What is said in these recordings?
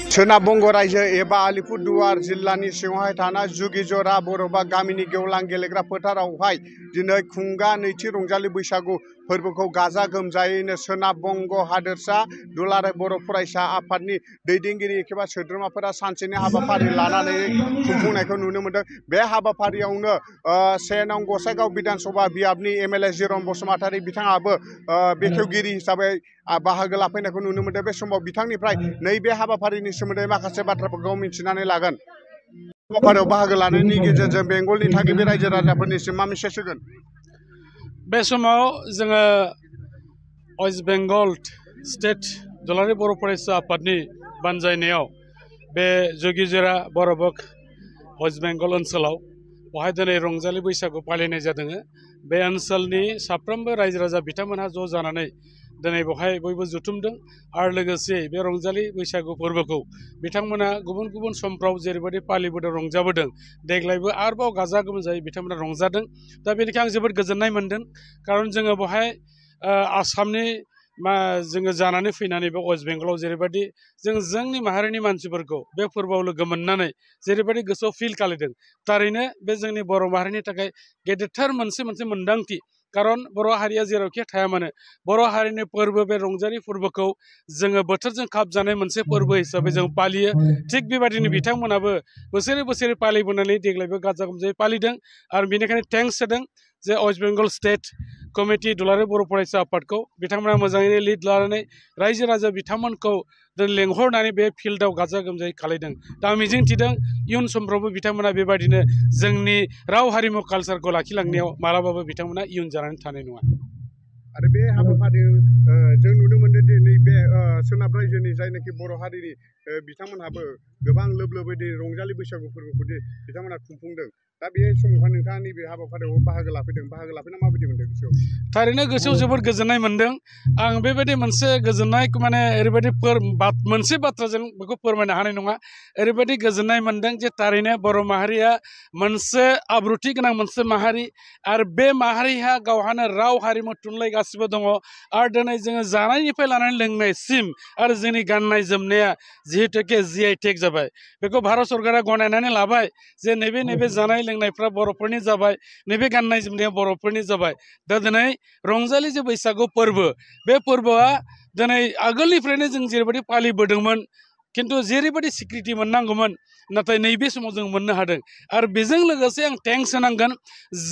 सोनाब बंग राज्यो एबा आलिपुरदुवार जिल्लानि सिङावहाय थानाय जुगिजरा बर'बा गामिनि गेवलां गेलेग्रा फोथारावहाय दिनै खुंगा नैथि रंजालि बैसागु फोरबोखौ गाजा गोमजायैनो सोनाब बंग हादोरसा दुलाराय बर' फरायसा आफादनि दैदेनगिरि एबा सोद्रोमाफोरा सानसेनि हाबाफारि लानानै खुंफुंनायखौ नुनो मोन्दों। बे हाबाफारियावनो 1 नं गसाइगाव बिधानसभा बियाबनि एमएलए जिरन बसुमतारी बिथाङाबो बेखेवगिरि हिसाबै बाहागो लाफैनायखौ नुनो मोन्दों। बे समाव बिथांनिफ्राय नैबे हाबाफारिनि सोमोन्दै माखासे बाथ्राफोरखौ मिथिनानै लागोन। हाबाफारियाव बाहागो लानायनि गेजेरजों बेंगलनि थागिबि रायजो राजाफोरनिसिम मा मेसेज होगोन? बे समाव जोङो वेस्ट बेंगल स्टेट दुलाराय बर' फरायसा आफादनि बानजायनायाव बे जुगिजरा बर'बक वेस्ट बेंगल ओनसोलाव बेवहाय दिनै रंजालि बैसागु फालिनाय जादों। बे ओनसोलनि साफ्रोमबो रायजो राजा बिथांमोनहा ज' जानानै दिनै बेवहाय बयबो जुथुमदों आरो लोगोसे बे रंजालि बैसागु फोरबोखौ बिथांमोना गुबुन गुबुन समफ्राव जेरैबायदि फालिबोदों रंजाबोदों देग्लायबो आरोबाव गाजा गोमजायै बिथांमोना रंजादों। दा बेनिखायनो आं जोबोद गोजोननाय मोन्दों, खारन जोङो बेवहाय आसामनि जोङो जानानै फैनानै बे वेस्ट बेंगलाव जेरैबायदि जोंनि माहारिनि मानसिफोरखौ बे फोरबोआव लोगो मोननानै जेरैबायदि गोसोआव फिल खालामदों, थारैनो बे जोंनि बर' माहारिनि थाखाय गेदेरथार मोनसे मोन्दांथि। खारन बर' हारिया जेरावखि थाया मानो बर' हारिनि फोरबो बे रंजालि फोरबोखौ जोङो बोथोरजों खाबजानाय मोनसे फोरबो हिसाबै जों फालियो। थिग बेबायदिनो बिथांमोनाबो बोसोरै बोसोरै फालिबोनानै देग्लायबो गाजा गोमजायै फालिदों आरो बेनिखायनो थेंक्स होदों जे वेस्ट बेंगल स्टेट कमिटि दुलाराय बर' फरायसा आफादखौ बिथांमोना मोजाङैनो लिड लानानै रायजो राजा बिथांमोनखौ लेंहरनानै बे फिल्डआव गाजा गोमजायै खालायदों। दा आं मिजिंथिदों इयुन समफ्रावबो बिथांमोना बेबायदिनो जोंनि राव हारिमु कालसारखौ लाखिलांनायाव मालाबाबो बिथांमोना इयुन जानानै थानाय नङा। आरो बे हाबाफारियाव जों नुनो मोनो दि नैबे सोनाब रायजोनि जायनाखि बर' हारिनि बिथांमोनहाबो गोबां लोब लोबै रंजालि बैसागु फोरबोखौ बिथांमोना खुंफुंदों। दा बे समावहाय नोंथाङा नैबे हाबाफारियाव बाहागो लाफैना माबायदि मोनदों गोसोआव? थारैनो गोसोआव जोबोद गोजोननाय मोन्दों। आं बेबायदि मोनसे गोजोननाय माने ओरैबायदि मोनसे बाथ्राजों बेखौ फोरमायनो हानाय नङा। ओरैबायदि गोजोननाय मोन्दों जे थारैनो बर' माहारिया मोनसे आब्रुथि गोनां मोनसे माहारि आरो बे माहारिहा गावहानो राव हारिमु थुनलाइ गासिबो दङ। आरो दिनै जोङो जानायनिफ्राय लानानै लोंनायसिम आरो जोंनि गाननाय जोमनाया जिहेतुके GI टेग जाबाय, बेखौ भारत सरकारा गनायनानै लाबाय जे नैबे जानाय लोंनायफ्रा बर'फोरनि जाबाय, नैबे गाननाय जोमनाया बर'फोरनि जाबाय। दा दिनै रंजालि जे बैसागु फोरबो, बे फोरबोआ दिनै आगोलनिफ्रायनो जों जेरैबायदि फालिबोदोंमोन, खिन्थु जेरैबायदि स्वीकृति मोननांगौमोन नाथाय नैबे समाव जों मोननो हादों। आरो बेजों लोगोसे आं थेंक्स होनांगोन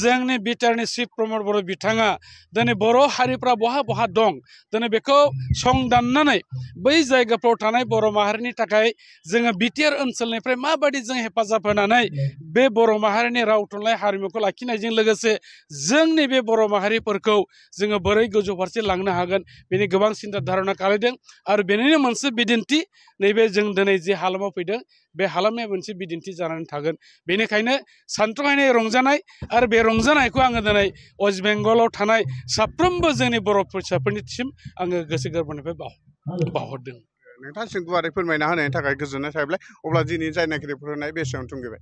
जोंनि बिटिआरनि चिफ प्रमद बर' बिथाङा दिनै बर' हारिफ्रा बहा दं दिनै बेखौ संदाननानै बै जायगाफ्राव थानाय बर' माहारिनि थाखाय जोङो बिटिआर ओनसोलनिफ्राय माबायदि जों हेफाजाब होनानै बे बर' माहारिनि राव थुनलाइ हारिमुखौ लाखिनायजों लोगोसे जोंनि बे बर' माहारिफोरखौ जोङो बोरै गोजौ फारसे लांनो हागोन बेनि गोबां सिन्था धारना खालामदों। आरो बेनिनो मोनसे बिदिन्थि नैबे जों दिनै जे हालामाव फैदों, बे हालामया मोनसे बिदिन्थि जानानै थागोन। बेनिखायनो सानथ्रहायै रंजानाय आरो बे रंजानायखौ आङो दिनै वेस्ट बेंगलाव थानाय साफ्रोमबो जोंनि बर' फरायसाफोरनिसिम आङो गोसो गोरबोनिफ्राय बावहरदों। नोंथांसिम गुवारै फोरमायना होनायनि थाखाय गोजोननाय थाबाय। अब्ला दिनै जायनाखि फोरमायनाय बे एसेयावनो थुंगेबाय।